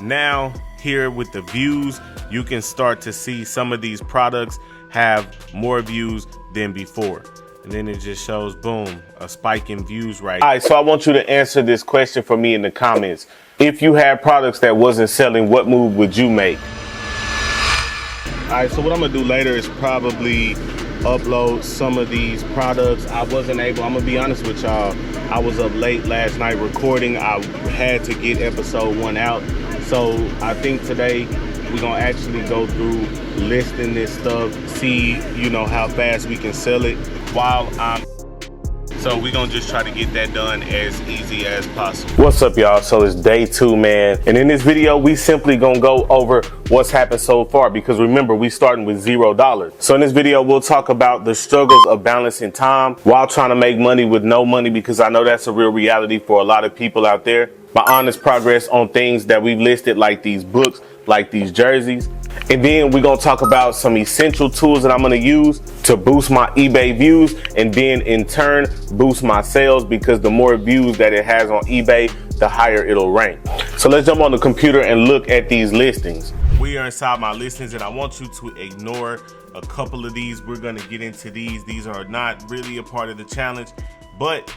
Now here with the views, you can start to see some of these products have more views than before. And then it just shows, boom, a spike in views right. All right, so I want you to answer this question for me in the comments. If you had products that wasn't selling, what move would you make? All right, so what I'm gonna do later is probably upload some of these products. I wasn't able, I'm gonna be honest with y'all, I was up late last night recording. I had to get episode 1 out. So I think today we're gonna actually go through listing this stuff, see, how fast we can sell it while so we're gonna just try to get that done as easy as possible. What's up, y'all? So it's day 2, man. And in this video, we simply gonna go over what's happened so far, because remember, we starting with $0. So in this video, we'll talk about the struggles of balancing time while trying to make money with no money, because I know that's a real reality for a lot of people out there. My honest progress on things that we've listed, like these books, like these jerseys. And then we're gonna talk about some essential tools that I'm gonna use to boost my eBay views, and then in turn boost my sales, because the more views that it has on eBay, the higher it'll rank. So let's jump on the computer and look at these listings. We are inside my listings, and I want you to ignore a couple of these. We're gonna get into these. These are not really a part of the challenge, but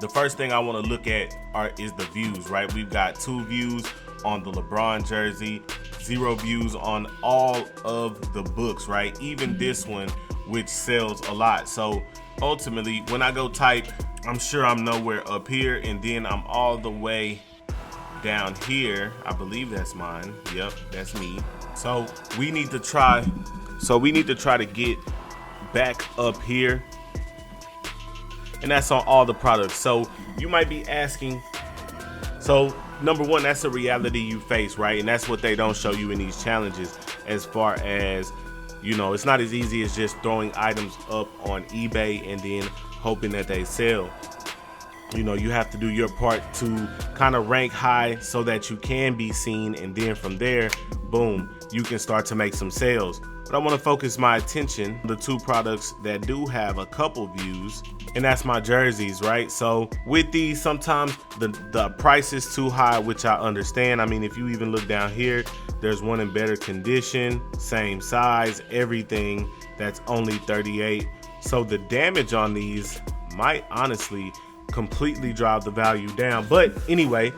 the first thing I want to look at is the views, right? We've got 2 views on the LeBron jersey, 0 views on all of the books, right? Even this one, which sells a lot. So ultimately, when I go type, I'm sure I'm nowhere up here, and then I'm all the way down here. I believe that's mine. Yep, that's me. So we need to try to get back up here. And that's on all the products. So you might be asking, so number one, that's a reality you face, right? And that's what they don't show you in these challenges, as far as, it's not as easy as just throwing items up on eBay and then hoping that they sell. You have to do your part to kind of rank high so that you can be seen, and then from there, boom, you can start to make some sales. But I want to focus my attention on the 2 products that do have a couple views, and that's my jerseys, right? So with these, sometimes the price is too high, which I understand. I mean, if you even look down here, there's one in better condition, same size, everything, that's only 38. So the damage on these might honestly completely drive the value down. But anyway,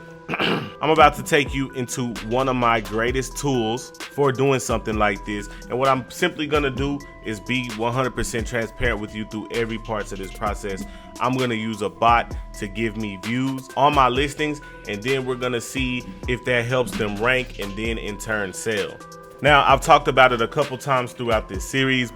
I'm about to take you into one of my greatest tools for doing something like this. And what I'm simply gonna do is be 100% transparent with you through every part of this process. I'm gonna use a bot to give me views on my listings, and then we're gonna see if that helps them rank and then in turn sell. Now, I've talked about it a couple times throughout this series,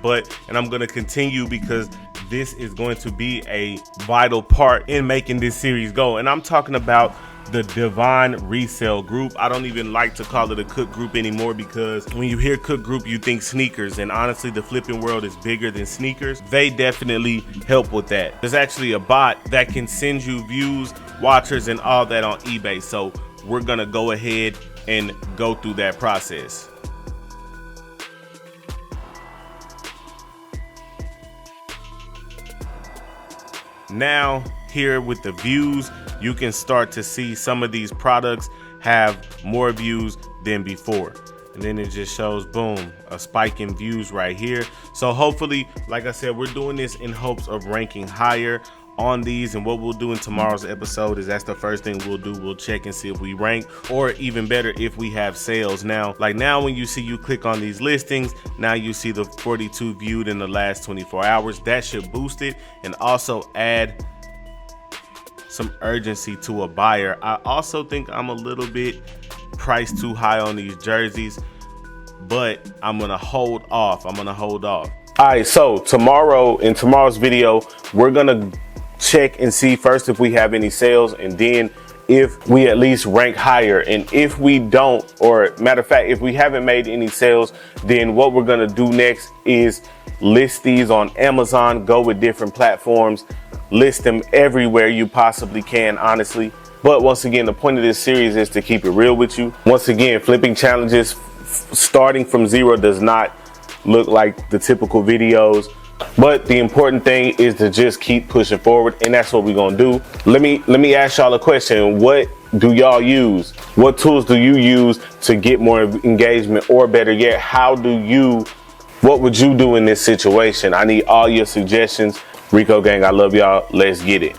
and I'm gonna continue, because this is going to be a vital part in making this series go. And I'm talking about the Divine Resale Group. I don't even like to call it a cook group anymore, because when you hear cook group, you think sneakers, and honestly, the flipping world is bigger than sneakers. They definitely help with that. There's actually a bot that can send you views, watchers, and all that on eBay. So we're gonna go ahead and go through that process. Now here with the views, you can start to see some of these products have more views than before. And then it just shows, boom, a spike in views right here. So hopefully, like I said, we're doing this in hopes of ranking higher on these. And what we'll do in tomorrow's episode is, that's the first thing we'll do. We'll check and see if we rank, or even better, if we have sales. Now, when you click on these listings, now you see the 42 viewed in the last 24 hours. That should boost it and also add some urgency to a buyer. I also think I'm a little bit priced too high on these jerseys, but I'm gonna hold off. All right, so in tomorrow's video, we're gonna check and see first if we have any sales, and then if we at least rank higher. And if we don't, or matter of fact, if we haven't made any sales, then what we're gonna do next is list these on Amazon, go with different platforms, list them everywhere you possibly can, honestly. But once again, the point of this series is to keep it real with you. Once again, flipping challenges starting from 0 does not look like the typical videos. But the important thing is to just keep pushing forward, and that's what we're gonna do. Let me ask y'all a question. What do y'all use? What tools do you use to get more engagement? Or better yet, what would you do in this situation? I need all your suggestions. Rico gang, I love y'all. Let's get it.